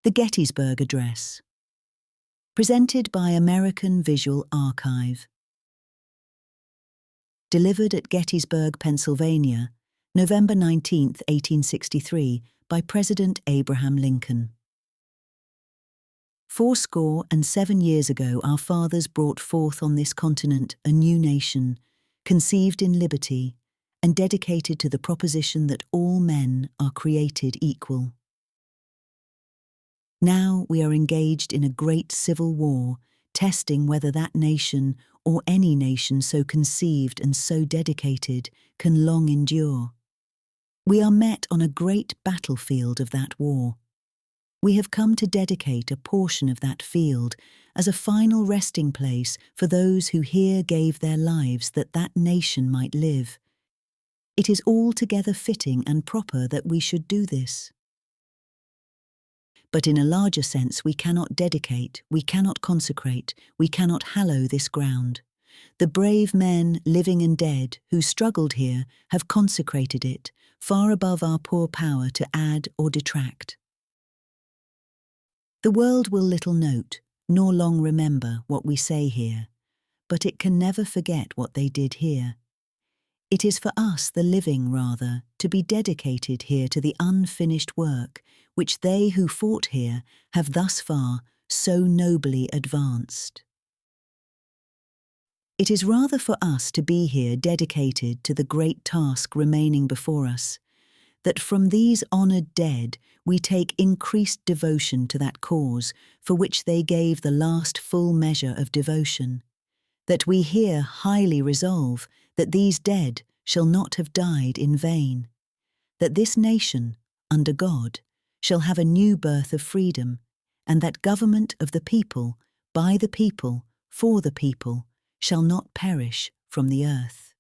The Gettysburg Address. Presented by American Visual Archive. Delivered at Gettysburg, Pennsylvania, November 19, 1863, by President Abraham Lincoln. 77 years ago, our fathers brought forth on this continent a new nation, conceived in liberty, and dedicated to the proposition that all men are created equal. Now we are engaged in a great civil war, testing whether that nation, or any nation so conceived and so dedicated, can long endure. We are met on a great battlefield of that war. We have come to dedicate a portion of that field as a final resting place for those who here gave their lives that that nation might live. It is altogether fitting and proper that we should do this. But in a larger sense, we cannot dedicate, we cannot consecrate, we cannot hallow this ground. The brave men, living and dead, who struggled here, have consecrated it, far above our poor power to add or detract. The world will little note, nor long remember what we say here, but it can never forget what they did here. It is for us, the living rather, to be dedicated here to the unfinished work which they who fought here have thus far so nobly advanced. It is rather for us to be here dedicated to the great task remaining before us, that from these honoured dead we take increased devotion to that cause for which they gave the last full measure of devotion, that we here highly resolve that these dead shall not have died in vain, that this nation, under God, shall have a new birth of freedom, and that government of the people, by the people, for the people, shall not perish from the earth.